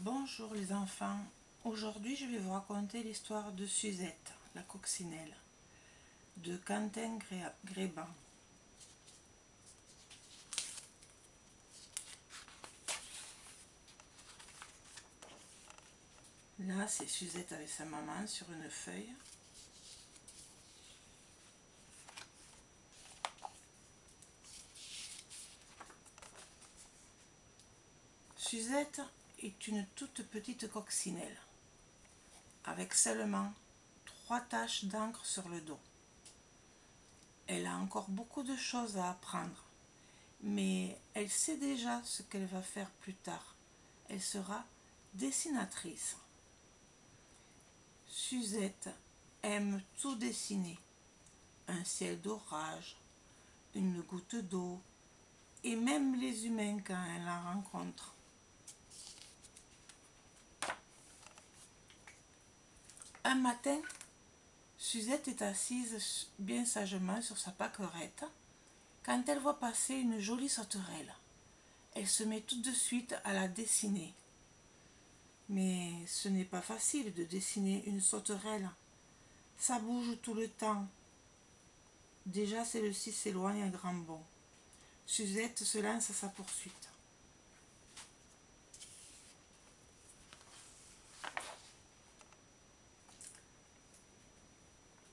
Bonjour les enfants, aujourd'hui je vais vous raconter l'histoire de Suzette, la coccinelle, de Quentin Grébin. Là c'est Suzette avec sa maman sur une feuille. Suzette est une toute petite coccinelle, avec seulement 3 taches d'encre sur le dos. Elle a encore beaucoup de choses à apprendre, mais elle sait déjà ce qu'elle va faire plus tard. Elle sera dessinatrice. Suzette aime tout dessiner. Un ciel d'orage, une goutte d'eau, et même les humains quand elle en rencontre. Un matin, Suzette est assise bien sagement sur sa pâquerette quand elle voit passer une jolie sauterelle. Elle se met tout de suite à la dessiner. Mais ce n'est pas facile de dessiner une sauterelle. Ça bouge tout le temps. Déjà celle-ci s'éloigne à grand bond. Suzette se lance à sa poursuite.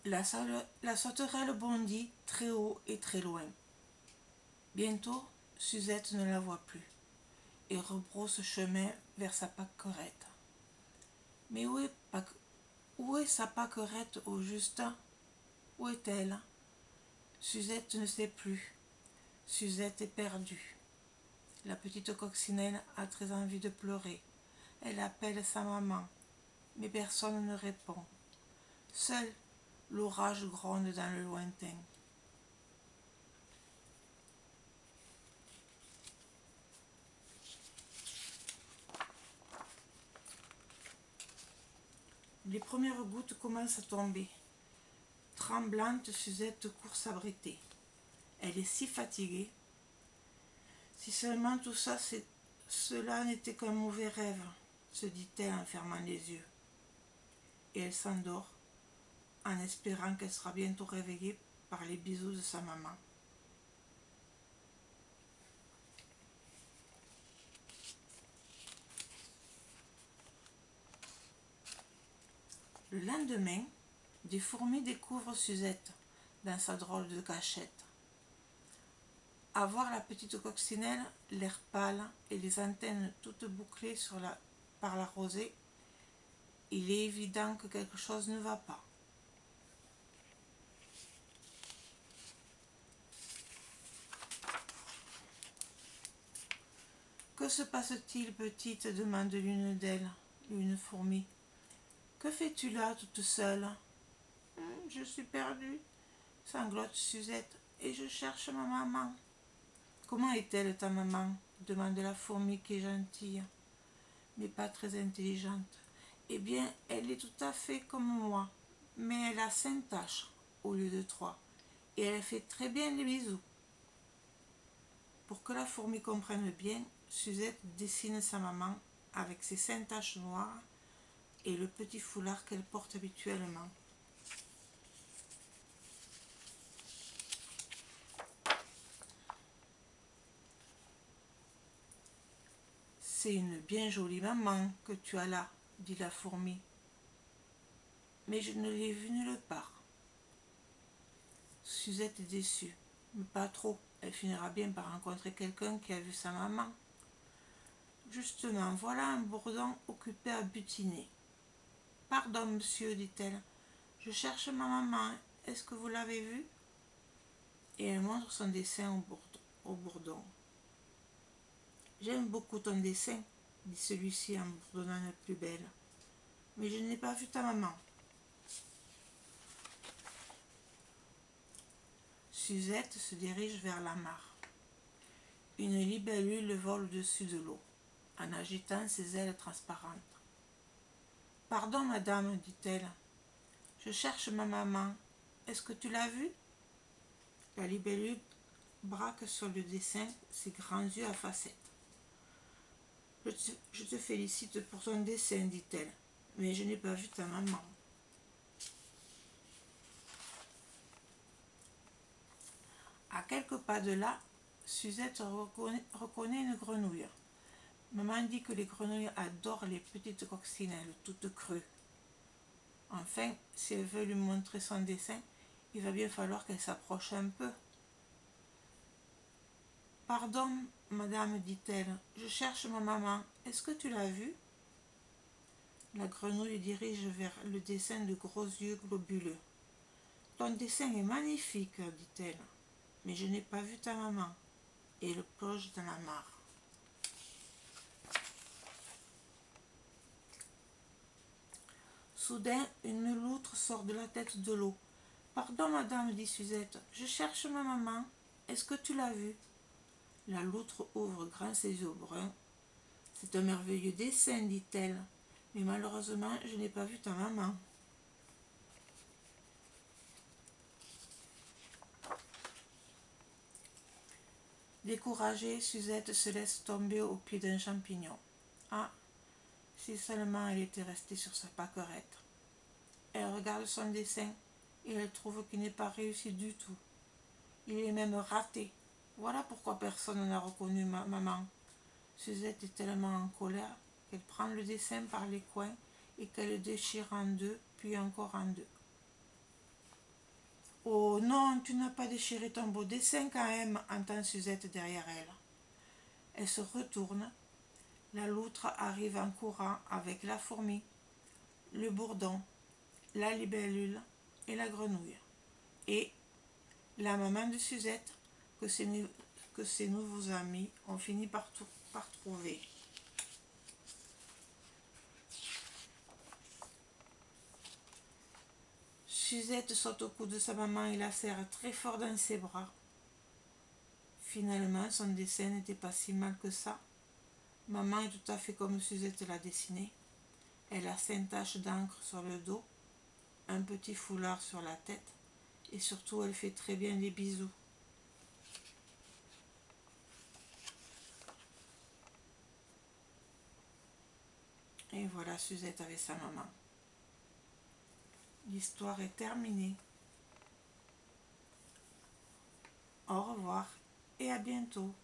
La sauterelle bondit très haut et très loin. Bientôt, Suzette ne la voit plus et rebrousse chemin vers sa pâquerette. Mais où est sa pâquerette au juste? Où est-elle? Suzette ne sait plus. Suzette est perdue. La petite coccinelle a très envie de pleurer. Elle appelle sa maman, mais personne ne répond. Seul l'orage gronde dans le lointain. Les premières gouttes commencent à tomber. Tremblante, Suzette court s'abriter. Elle est si fatiguée. Si seulement tout ça, cela n'était qu'un mauvais rêve, se dit-elle en fermant les yeux. Et elle s'endort, en espérant qu'elle sera bientôt réveillée par les bisous de sa maman. Le lendemain, des fourmis découvrent Suzette dans sa drôle de cachette. À voir la petite coccinelle, l'air pâle et les antennes toutes bouclées par la rosée, il est évident que quelque chose ne va pas. Que se passe-t-il, petite? Demande l'une d'elles, une fourmi. Que fais-tu là, toute seule? Je suis perdue, sanglote Suzette, et je cherche ma maman. Comment est-elle ta maman? Demande la fourmi qui est gentille, mais pas très intelligente. Eh bien, elle est tout à fait comme moi, mais elle a 5 taches au lieu de 3, et elle fait très bien les bisous. Pour que la fourmi comprenne bien, Suzette dessine sa maman avec ses 5 taches noires et le petit foulard qu'elle porte habituellement. C'est une bien jolie maman que tu as là, dit la fourmi. Mais je ne l'ai vue nulle part. Suzette est déçue, mais pas trop. Elle finira bien par rencontrer quelqu'un qui a vu sa maman. Justement, voilà un bourdon occupé à butiner. Pardon, monsieur, dit-elle, je cherche ma maman. Est-ce que vous l'avez vue? Et elle montre son dessin au bourdon. J'aime beaucoup ton dessin, dit celui-ci en bourdonnant la plus belle, mais je n'ai pas vu ta maman. Suzette se dirige vers la mare. Une libellule vole au-dessus de l'eau, en agitant ses ailes transparentes. « Pardon, madame, dit-elle, je cherche ma maman. Est-ce que tu l'as vue? » La libellule braque sur le dessin ses grands yeux à facettes. Je te félicite pour ton dessin, dit-elle, mais je n'ai pas vu ta maman. À quelques pas de là, Suzette reconnaît une grenouille. Maman dit que les grenouilles adorent les petites coccinelles toutes crues. Enfin, si elle veut lui montrer son dessin, il va bien falloir qu'elle s'approche un peu. « Pardon, madame, dit-elle, je cherche ma maman. Est-ce que tu l'as vue ?» La grenouille dirige vers le dessin de gros yeux globuleux. « Ton dessin est magnifique, dit-elle, mais je n'ai pas vu ta maman. » Et elle plonge dans la mare. Soudain, une loutre sort de la tête de l'eau. « Pardon, madame, dit Suzette, je cherche ma maman. Est-ce que tu l'as vue ?» La loutre ouvre grand ses yeux bruns. « C'est un merveilleux dessin, dit-elle, mais malheureusement, je n'ai pas vu ta maman. » Découragée, Suzette se laisse tomber au pied d'un champignon. Ah, si seulement elle était restée sur sa pâquerette. Elle regarde son dessin et elle trouve qu'il n'est pas réussi du tout. Il est même raté. Voilà pourquoi personne n'a reconnu ma maman. Suzette est tellement en colère qu'elle prend le dessin par les coins et qu'elle le déchire en deux, puis encore en deux. « Oh non, tu n'as pas déchiré ton beau dessin quand même » entend Suzette derrière elle. Elle se retourne. La loutre arrive en courant avec la fourmi, le bourdon, la libellule et la grenouille. Et la maman de Suzette, que ses nouveaux amis ont fini par trouver. Suzette saute au cou de sa maman et la serre très fort dans ses bras. Finalement, son dessin n'était pas si mal que ça. Maman est tout à fait comme Suzette l'a dessiné. Elle a 5 taches d'encre sur le dos, un petit foulard sur la tête et surtout elle fait très bien des bisous. Et voilà Suzette avec sa maman. L'histoire est terminée. Au revoir et à bientôt.